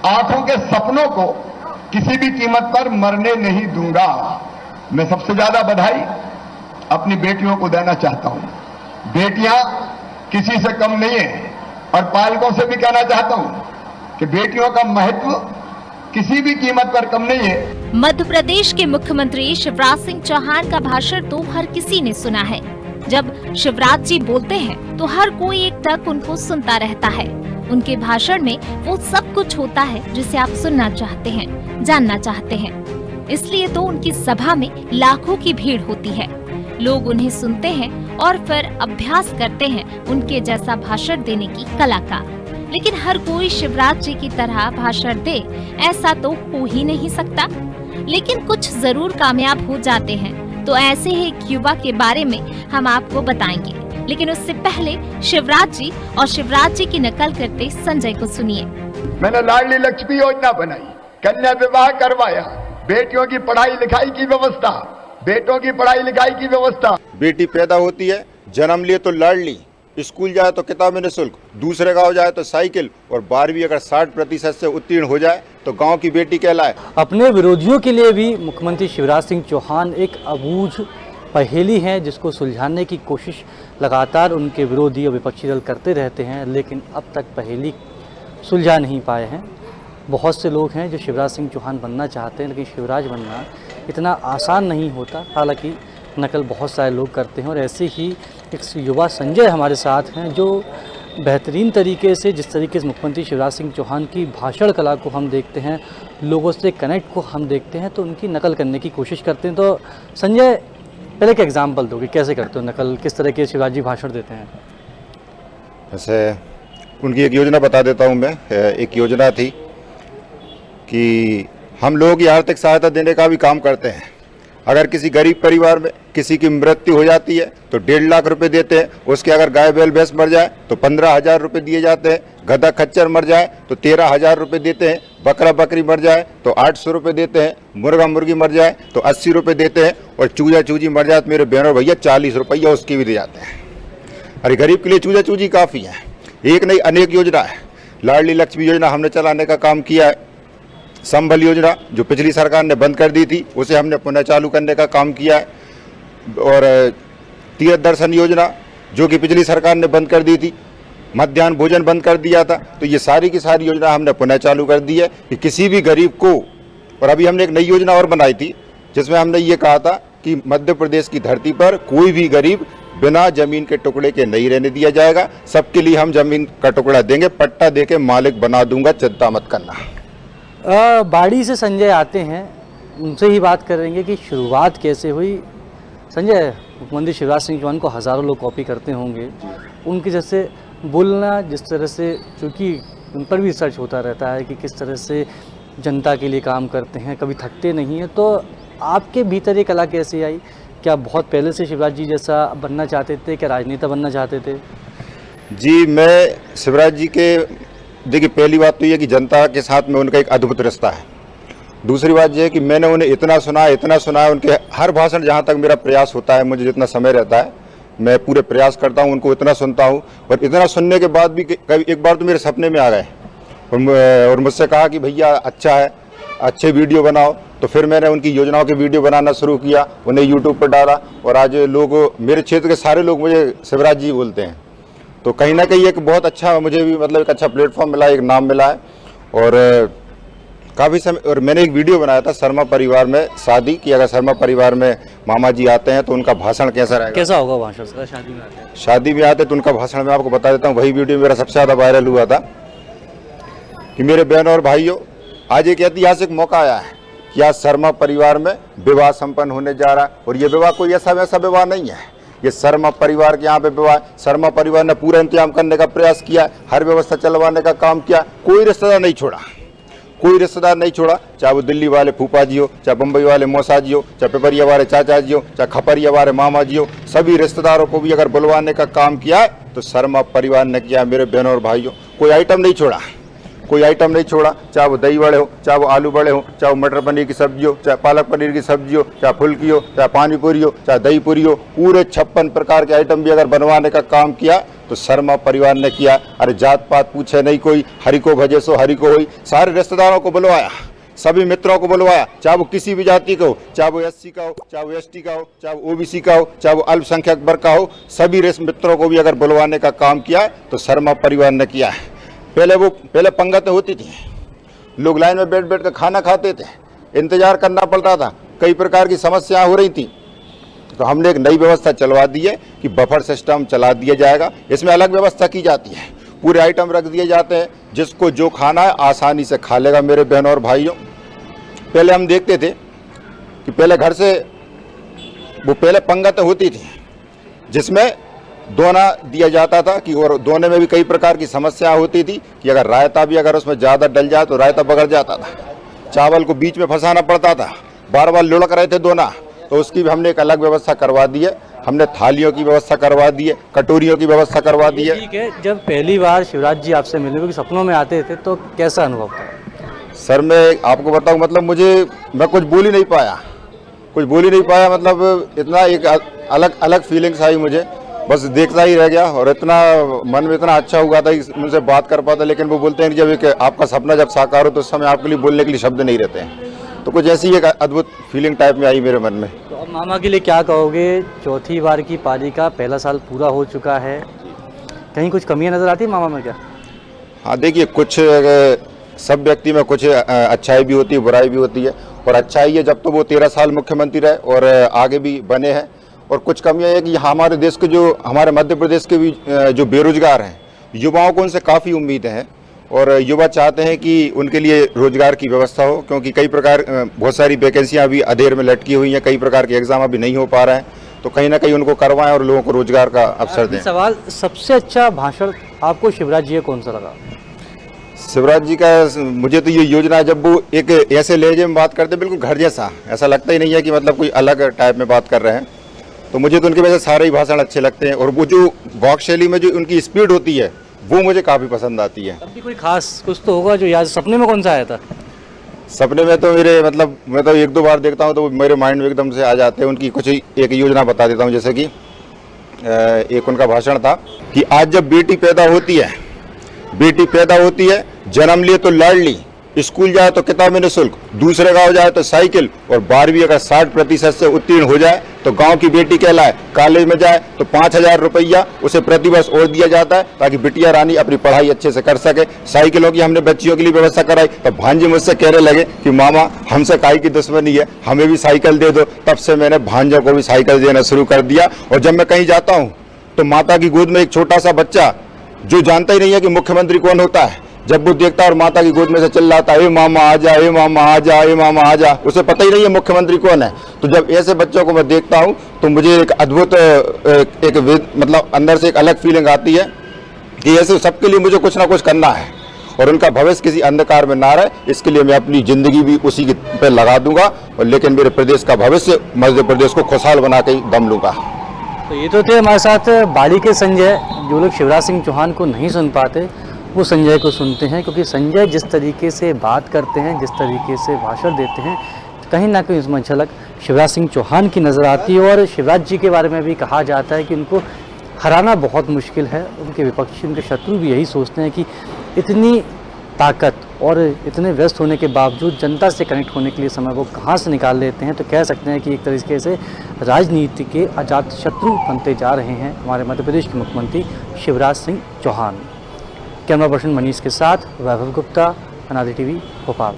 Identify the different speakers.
Speaker 1: आंखों के सपनों को किसी भी कीमत पर मरने नहीं दूंगा। मैं सबसे ज्यादा बधाई अपनी बेटियों को देना चाहता हूं। बेटियां किसी से कम नहीं है और पालकों से भी कहना चाहता हूं कि बेटियों का महत्व किसी भी कीमत पर कम नहीं है।
Speaker 2: मध्य प्रदेश के मुख्यमंत्री शिवराज सिंह चौहान का भाषण तो हर किसी ने सुना है। जब शिवराज जी बोलते हैं तो हर कोई एक टक उनको सुनता रहता है। उनके भाषण में वो सब कुछ होता है जिसे आप सुनना चाहते हैं, जानना चाहते हैं। इसलिए तो उनकी सभा में लाखों की भीड़ होती है। लोग उन्हें सुनते हैं और फिर अभ्यास करते हैं उनके जैसा भाषण देने की कला का। लेकिन हर कोई शिवराज जी की तरह भाषण दे ऐसा तो हो ही नहीं सकता। लेकिन कुछ जरूर कामयाब हो जाते हैं। तो ऐसे ही एक युवा के बारे में हम आपको बताएंगे। लेकिन उससे पहले शिवराज जी और शिवराज जी की नकल करते संजय को सुनिए।
Speaker 1: मैंने लाडली लक्ष्मी योजना बनाई, कन्या विवाह करवाया, बेटियों की पढ़ाई लिखाई की व्यवस्था, बेटों की पढ़ाई लिखाई की व्यवस्था।
Speaker 3: बेटी पैदा होती है, जन्म लिए तो लाडली, स्कूल जाए तो किताबें निःशुल्क, दूसरे गांव जाए तो साइकिल, और 12वीं अगर 60% से उत्तीर्ण हो जाए तो गांव की बेटी कहलाए।
Speaker 4: अपने विरोधियों के लिए भी मुख्यमंत्री शिवराज सिंह चौहान एक अबूझ पहेली है जिसको सुलझाने की कोशिश लगातार उनके विरोधी और विपक्षी दल करते रहते हैं, लेकिन अब तक पहेली सुलझा नहीं पाए हैं। बहुत से लोग हैं जो शिवराज सिंह चौहान बनना चाहते हैं, लेकिन शिवराज बनना इतना आसान नहीं होता। हालांकि नकल बहुत सारे लोग करते हैं और ऐसे ही एक युवा संजय हमारे साथ हैं जो बेहतरीन तरीके से, जिस तरीके से मुख्यमंत्री शिवराज सिंह चौहान की भाषण कला को हम देखते हैं, लोगों से कनेक्ट को हम देखते हैं, तो उनकी नकल करने की कोशिश करते हैं। तो संजय, पहले एक एग्जाम्पल दोगे, कैसे करते हो नकल, किस तरह के शिवराज जी भाषण देते हैं?
Speaker 3: वैसे उनकी एक योजना बता देता हूँ मैं। एक योजना थी कि हम लोगों की आर्थिक सहायता देने का भी काम करते हैं। अगर किसी गरीब परिवार में किसी की मृत्यु हो जाती है तो 1.5 लाख रुपए देते हैं। उसके अगर गाय बैल भैंस मर जाए तो 15,000 रुपये दिए जाते हैं। गधा खच्चर मर जाए तो 13,000 रुपये देते हैं। बकरा बकरी मर जाए तो 800 रुपये देते हैं। मुर्गा मुर्गी मर जाए तो 80 रुपये देते हैं। और चूजा चूजी मर जाए तो मेरे बहनों भैया 40 रुपया उसकी भी दे जाते हैं। अरे गरीब के लिए चूजा चूजी काफ़ी है। एक नहीं अनेक योजना है। लाडली लक्ष्मी योजना हमने चलाने का काम किया है। संबल योजना जो पिछली सरकार ने बंद कर दी थी उसे हमने पुनः चालू करने का काम किया है। और तीर्थ दर्शन योजना जो कि पिछली सरकार ने बंद कर दी थी, मध्याह्न भोजन बंद कर दिया था, तो ये सारी की सारी योजना हमने पुनः चालू कर दी है कि किसी भी गरीब को। और अभी हमने एक नई योजना और बनाई थी जिसमें हमने ये कहा था कि मध्य प्रदेश की धरती पर कोई भी गरीब बिना जमीन के टुकड़े के नहीं रहने दिया जाएगा। सबके लिए हम जमीन का टुकड़ा देंगे, पट्टा देके मालिक बना दूंगा, चिंता मत करना।
Speaker 4: बाड़ी से संजय आते हैं, उनसे ही बात करेंगे कि शुरुआत कैसे हुई। संजय, मुख्यमंत्री शिवराज सिंह चौहान को हज़ारों लोग कॉपी करते होंगे, उनके जैसे बोलना, जिस तरह से, चूँकि उन पर भी रिसर्च होता रहता है कि किस तरह से जनता के लिए काम करते हैं, कभी थकते नहीं हैं, तो आपके भीतर ये कला कैसे आई? क्या बहुत पहले से शिवराज जी जैसा बनना चाहते थे? क्या राजनेता बनना चाहते थे?
Speaker 3: जी, मैं शिवराज जी के, देखिए पहली बात तो ये कि जनता के साथ में उनका एक अद्भुत रिश्ता है। दूसरी बात यह है कि मैंने उन्हें इतना सुना है, उनके हर भाषण, जहाँ तक मेरा प्रयास होता है, मुझे जितना समय रहता है मैं पूरे प्रयास करता हूँ, उनको इतना सुनता हूँ। और इतना सुनने के बाद भी कभी एक बार तो मेरे सपने में आ गए और मुझसे कहा कि भैया अच्छा है, अच्छे वीडियो बनाओ। तो फिर मैंने उनकी योजनाओं के वीडियो बनाना शुरू किया, उन्हें यूट्यूब पर डाला और आज लोग, मेरे क्षेत्र के सारे लोग मुझे शिवराज जी बोलते हैं। तो कहीं ना कहीं एक बहुत अच्छा, मुझे भी मतलब एक अच्छा प्लेटफॉर्म मिला, एक नाम मिला है। और काफ़ी समय, और मैंने एक वीडियो बनाया था शर्मा परिवार में शादी की, अगर शर्मा परिवार में मामा जी आते हैं तो उनका भाषण कैसा रहेगा,
Speaker 4: कैसा होगा भाषण? शादी में आते हैं,
Speaker 3: शादी में आते तो उनका भाषण मैं आपको बता देता हूँ। वही वीडियो मेरा सबसे ज़्यादा वायरल हुआ था कि मेरे बहनों और भाइयों, आज एक ऐतिहासिक मौका आया है कि आज शर्मा परिवार में विवाह संपन्न होने जा रहा है। और ये विवाह कोई ऐसा वैसा विवाह नहीं है, ये शर्मा परिवार के यहाँ पे विवाह। शर्मा परिवार ने पूरा इंतजाम करने का प्रयास किया, हर व्यवस्था चलवाने का काम किया, कोई रिश्तेदार नहीं छोड़ा, कोई रिश्तेदार नहीं छोड़ा। चाहे वो दिल्ली वाले फूफा जी हो, चाहे बम्बई वाले मौसा जी हो, चाहे पिपरिया वाले चाचा जी हो, चाहे खपरिया वाले मामा जी हो, सभी रिश्तेदारों को भी अगर बुलवाने का काम किया है तो शर्मा परिवार ने किया। मेरे बहनों और भाइयों, कोई आइटम नहीं छोड़ा, कोई आइटम नहीं छोड़ा। चाहे वो दही बड़े हो, चाहे वो आलू बड़े हो, चाहे वो मटर पनीर की सब्जी हो, चाहे पालक पनीर की सब्जी हो, चाहे फुल्की हो, चाहे पानी पूरी हो, चाहे दही पूरी हो, पूरे 56 प्रकार के आइटम भी अगर बनवाने का काम किया तो शर्मा परिवार ने किया। अरे जात पात पूछे नहीं कोई, हरि को भजे सो हरि को होई। सारे रिश्तेदारों को बुलवाया, सभी मित्रों को बुलवाया, चाहे वो किसी भी जाति का हो, चाहे वो SC का हो, चाहे वो ST का हो, चाहे वो OBC का हो, चाहे वो अल्पसंख्यक वर्ग का हो, सभी मित्रों को भी अगर बुलवाने का काम किया है तो शर्मा परिवार ने किया है। पहले पंगतें होती थी, लोग लाइन में बैठ बैठ कर खाना खाते थे, इंतजार करना पड़ता था, कई प्रकार की समस्याएं हो रही थी। तो हमने एक नई व्यवस्था चलवा दी है कि बफर सिस्टम चला दिया जाएगा। इसमें अलग व्यवस्था की जाती है, पूरे आइटम रख दिए जाते हैं, जिसको जो खाना है आसानी से खा लेगा। मेरे बहनों और भाइयों, पहले हम देखते थे कि पहले घर से वो पहले पंगतें होती थी जिसमें दोना दिया जाता था कि, और दोने में भी कई प्रकार की समस्या होती थी कि अगर रायता भी अगर उसमें ज़्यादा डल जाए तो रायता बगड़ जाता था, चावल को बीच में फंसाना पड़ता था, बार बार लुढ़क रहे थे दोना। तो उसकी भी हमने एक अलग व्यवस्था करवा दी है। हमने थालियों की व्यवस्था करवा दी है, कटोरियों की व्यवस्था करवा दी है।
Speaker 4: ठीक है, जब पहली बार शिवराज जी आपसे मिले, क्योंकि सपनों में आते थे, तो कैसा अनुभव था?
Speaker 3: सर मैं आपको बताऊं, मतलब मैं कुछ बोल ही नहीं पाया, मतलब इतना एक अलग फीलिंग्स आई मुझे, बस देखता ही रह गया। और इतना मन में इतना अच्छा हुआ था कि मुझसे बात कर पाता। लेकिन वो बोलते हैं कि जब एक आपका सपना जब साकार हो तो उस समय आपके लिए बोलने के लिए शब्द नहीं रहते हैं। तो कुछ ऐसी एक अद्भुत फीलिंग टाइप में आई मेरे मन में।
Speaker 4: तो अब मामा के लिए क्या कहोगे? चौथी बार की पारी का पहला साल पूरा हो चुका है, कहीं कुछ कमियां नज़र आती है मामा में क्या?
Speaker 3: हाँ देखिए, कुछ सब व्यक्ति में कुछ अच्छाई भी होती है, बुराई भी होती है। और अच्छाई है जब तो वो 13 साल मुख्यमंत्री रहे और आगे भी बने हैं। और कुछ कमियां है कि हमारे देश के जो हमारे मध्य प्रदेश के भी जो बेरोजगार हैं, युवाओं को उनसे काफ़ी उम्मीदें हैं और युवा चाहते हैं कि उनके लिए रोजगार की व्यवस्था हो, क्योंकि कई प्रकार बहुत सारी वैकेंसियां अभी अधेर में लटकी हुई हैं, कई प्रकार के एग्जाम अभी नहीं हो पा रहे हैं। तो कहीं ना कहीं उनको करवाएं और लोगों को रोजगार का अवसर दें।
Speaker 4: सवाल, सबसे अच्छा भाषण आपको शिवराज जी का कौन सा लगा?
Speaker 3: शिवराज जी का मुझे तो ये योजना, जब वो एक ऐसे लहजे में बात करते बिल्कुल घर जैसा, ऐसा लगता ही नहीं है कि मतलब कोई अलग टाइप में बात कर रहे हैं। तो मुझे तो उनके वजह से सारे ही भाषण अच्छे लगते हैं। और वो जो वाक शैली में जो उनकी स्पीड होती है वो मुझे काफ़ी पसंद आती है।
Speaker 4: अब भी कोई खास कुछ तो होगा जो याद, सपने में कौन सा आया था?
Speaker 3: सपने में तो मेरे मतलब मैं तो 1-2 बार देखता हूँ तो मेरे माइंड में एकदम से आ जाते हैं। उनकी कुछ एक योजना बता देता हूँ, जैसे कि एक उनका भाषण था कि आज जब बेटी पैदा होती है, जन्म लिए तो लाडली, स्कूल जाए तो किताबें निःशुल्क, दूसरे गांव जाए तो साइकिल, और 12वीं अगर 60% से उत्तीर्ण हो जाए तो गांव की बेटी कहलाए। कॉलेज में जाए तो 5000 रुपया उसे प्रतिवर्ष और दिया जाता है ताकि बिटिया रानी अपनी पढ़ाई अच्छे से कर सके। साइकिलों की हमने बच्चियों के लिए व्यवस्था कराई। तो भांजे मुझसे कहने लगे कि मामा हमसे काई की दुश्मनी है, हमें भी साइकिल दे दो। तब से मैंने भांजों को भी साइकिल देना शुरू कर दिया। और जब मैं कहीं जाता हूँ तो माता की गोद में एक छोटा सा बच्चा जो जानता ही नहीं है कि मुख्यमंत्री कौन होता है, जब वो देखता है और माता की गोद में से चिल्लाता है, ए मामा आ जा, ए मामा आ जा, ए मामा आ जा, उसे पता ही नहीं है मुख्यमंत्री कौन है। तो जब ऐसे बच्चों को मैं देखता हूँ तो मुझे एक अद्भुत मतलब अंदर से एक अलग फीलिंग आती है कि ऐसे सबके लिए मुझे कुछ ना कुछ करना है और उनका भविष्य किसी अंधकार में ना रहे, इसके लिए मैं अपनी जिंदगी भी उसी पे लगा दूंगा। और लेकिन मेरे प्रदेश का भविष्य, मध्य प्रदेश को खुशहाल बना के ही दम लूंगा।
Speaker 4: तो ये तो थे हमारे साथ बाड़ी के संजय। जो लोग शिवराज सिंह चौहान को नहीं सुन पाते वो संजय को सुनते हैं, क्योंकि संजय जिस तरीके से बात करते हैं, जिस तरीके से भाषण देते हैं, कहीं ना कहीं उसमें झलक शिवराज सिंह चौहान की नज़र आती है। और शिवराज जी के बारे में भी कहा जाता है कि उनको हराना बहुत मुश्किल है। उनके विपक्षी, उनके शत्रु भी यही सोचते हैं कि इतनी ताकत और इतने व्यस्त होने के बावजूद जनता से कनेक्ट होने के लिए समय वो कहाँ से निकाल लेते हैं। तो कह सकते हैं कि एक तरीके से राजनीति के अजात शत्रु बनते जा रहे हैं हमारे मध्य प्रदेश के मुख्यमंत्री शिवराज सिंह चौहान। कैमरा पर्सन मनीष के साथ वैभव गुप्ता, अनादि टीवी, भोपाल।